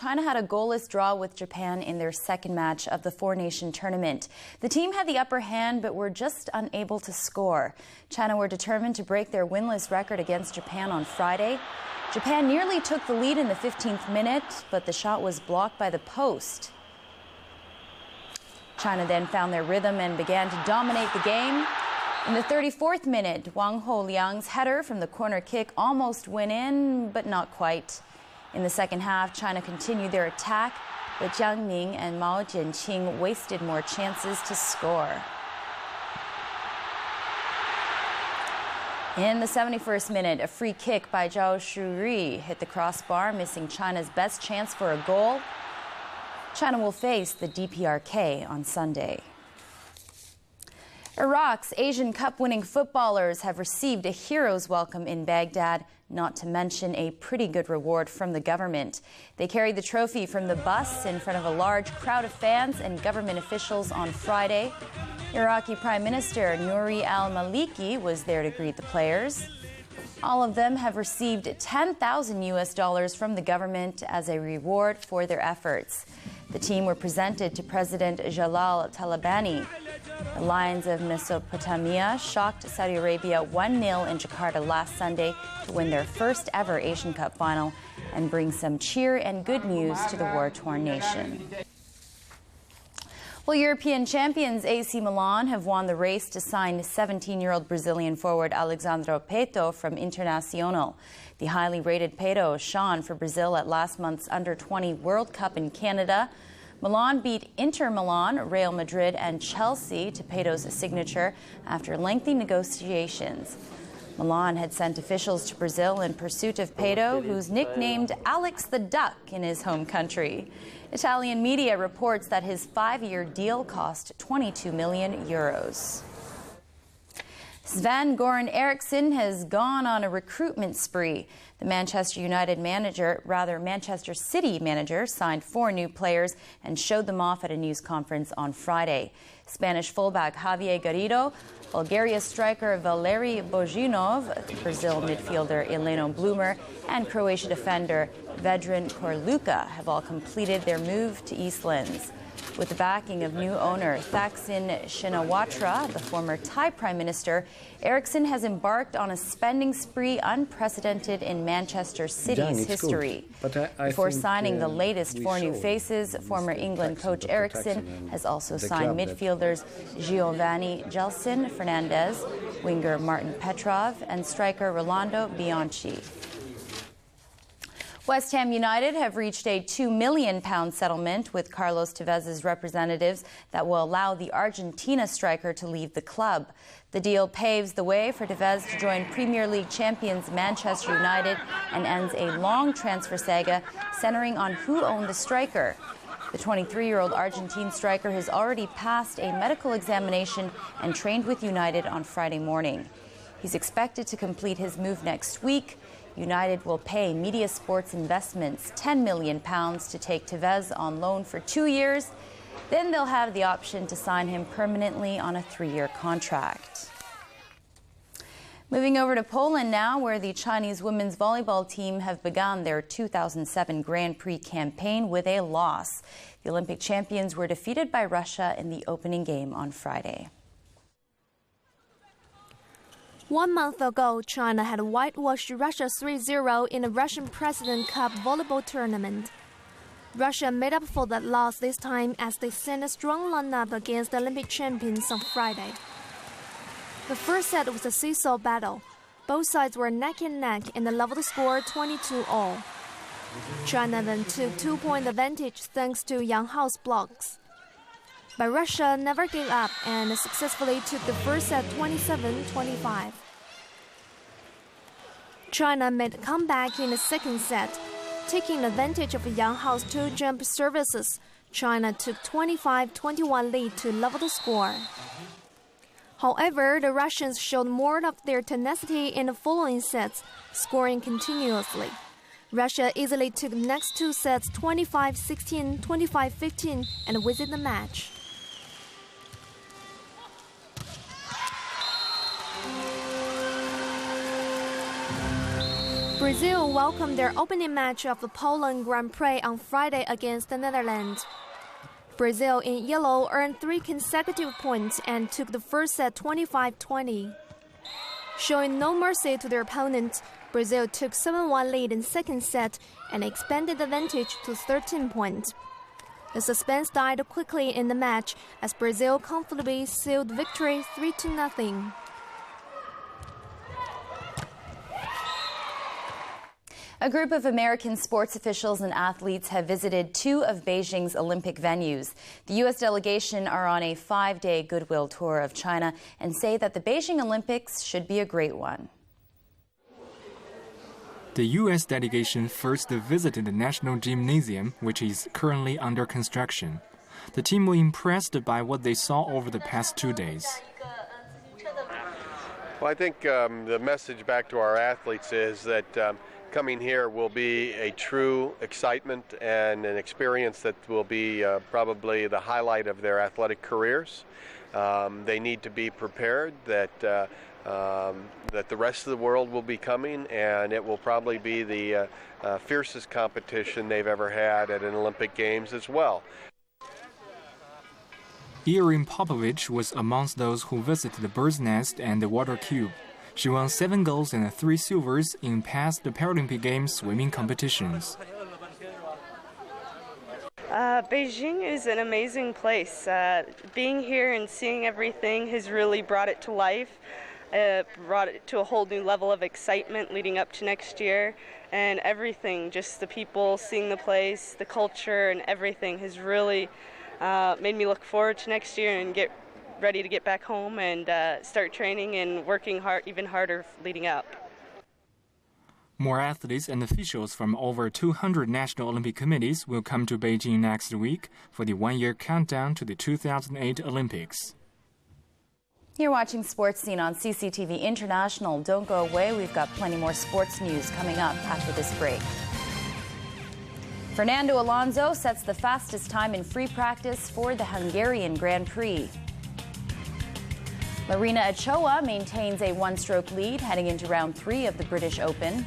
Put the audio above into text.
China had a goalless draw with Japan in their second match of the four-nation tournament. The team had the upper hand but were just unable to score. China were determined to break their winless record against Japan on Friday. Japan nearly took the lead in the 15th minute, but the shot was blocked by the post. China then found their rhythm and began to dominate the game. In the 34th minute, Wang Holiang's header from the corner kick almost went in, but not quite. In the second half, China continued their attack, but Jiang Ming and Mao Jianqing wasted more chances to score. In the 71st minute, a free kick by Zhao Shuri hit the crossbar, missing China's best chance for a goal. China will face the DPRK on Sunday. Iraq's Asian Cup winning footballers have received a hero's welcome in Baghdad, not to mention a pretty good reward from the government. They carried the trophy from the bus in front of a large crowd of fans and government officials on Friday. Iraqi Prime Minister Nouri al-Maliki was there to greet the players. All of them have received $10,000 from the government as a reward for their efforts. The team were presented to President Jalal Talabani. The Lions of Mesopotamia shocked Saudi Arabia 1-0 in Jakarta last Sunday to win their first ever Asian Cup final and bring some cheer and good news to the war-torn nation. Well, European champions AC Milan have won the race to sign 17-year-old Brazilian forward Alexandre Pato from Internacional. The highly rated Pato shone for Brazil at last month's Under-20 World Cup in Canada. Milan beat Inter Milan, Real Madrid and Chelsea to Pato's signature after lengthy negotiations. Milan had sent officials to Brazil in pursuit of Pato, who's nicknamed Alex the Duck in his home country. Italian media reports that his 5-year deal cost 22 million euros. Sven-Goran Eriksson has gone on a recruitment spree. The Manchester City manager signed 4 new players and showed them off at a news conference on Friday. Spanish fullback Javier Garrido, Bulgaria striker Valery Bojinov, Brazil midfielder Eleno Blumer, and Croatia defender Vedran Korluka have all completed their move to Eastlands. With the backing of new owner Thaksin Shinawatra, the former Thai Prime Minister, Eriksson has embarked on a spending spree unprecedented in Manchester City's history. Before signing the latest 4 new faces, former England coach Eriksson has also signed midfielders Giovanni Gelson Fernandez, winger Martin Petrov, and striker Rolando Bianchi. West Ham United have reached a £2 million settlement with Carlos Tevez's representatives that will allow the Argentina striker to leave the club. The deal paves the way for Tevez to join Premier League champions Manchester United and ends a long transfer saga centering on who owned the striker. The 23-year-old Argentine striker has already passed a medical examination and trained with United on Friday morning. He's expected to complete his move next week. United will pay Media Sports Investments £10 million to take Tevez on loan for 2 years. Then they'll have the option to sign him permanently on a 3-year contract. Moving over to Poland now, where the Chinese women's volleyball team have begun their 2007 Grand Prix campaign with a loss. The Olympic champions were defeated by Russia in the opening game on Friday. 1 month ago, China had whitewashed Russia 3-0 in the Russian President Cup volleyball tournament. Russia made up for that loss this time as they sent a strong lineup against the Olympic champions on Friday. The first set was a seesaw battle. Both sides were neck and neck and the level score 22-all. China then took 2-point advantage thanks to Yang Hao's blocks. But Russia never gave up and successfully took the first set 27-25. China made a comeback in the second set. Taking advantage of Yang Hao's 2 jump services, China took 25-21 lead to level the score. However, the Russians showed more of their tenacity in the following sets, scoring continuously. Russia easily took the next 2 sets 25-16, 25-15 and won the match. Brazil welcomed their opening match of the Poland Grand Prix on Friday against the Netherlands. Brazil in yellow earned 3 consecutive points and took the first set 25-20. Showing no mercy to their opponent, Brazil took 7-1 lead in second set and expanded the advantage to 13 points. The suspense died quickly in the match as Brazil comfortably sealed victory 3-0. A group of American sports officials and athletes have visited 2 of Beijing's Olympic venues. The U.S. delegation are on a 5-day goodwill tour of China and say that the Beijing Olympics should be a great one. The U.S. delegation first visited the National Gymnasium, which is currently under construction. The team were impressed by what they saw over the past 2 days. Well, I think the message back to our athletes is that coming here will be a true excitement and an experience that will be probably the highlight of their athletic careers. They need to be prepared that the rest of the world will be coming, and it will probably be the fiercest competition they've ever had at an Olympic Games as well. Erin Popovich was amongst those who visited the bird's nest and the water cube. She won 7 golds and 3 silvers in past Paralympic Games swimming competitions. Beijing is an amazing place. Being here and seeing everything has really brought it to life. Brought it to a whole new level of excitement leading up to next year. And everything, just the people, seeing the place, the culture, and everything has really made me look forward to next year and get ready to get back home and start training and working hard, even harder leading up. More athletes and officials from over 200 national Olympic committees will come to Beijing next week for the 1-year countdown to the 2008 Olympics. You're watching Sports Scene on CCTV International. Don't go away. We've got plenty more sports news coming up after this break. Fernando Alonso sets the fastest time in free practice for the Hungarian Grand Prix. Marina Ochoa maintains a 1-stroke lead heading into round 3 of the British Open.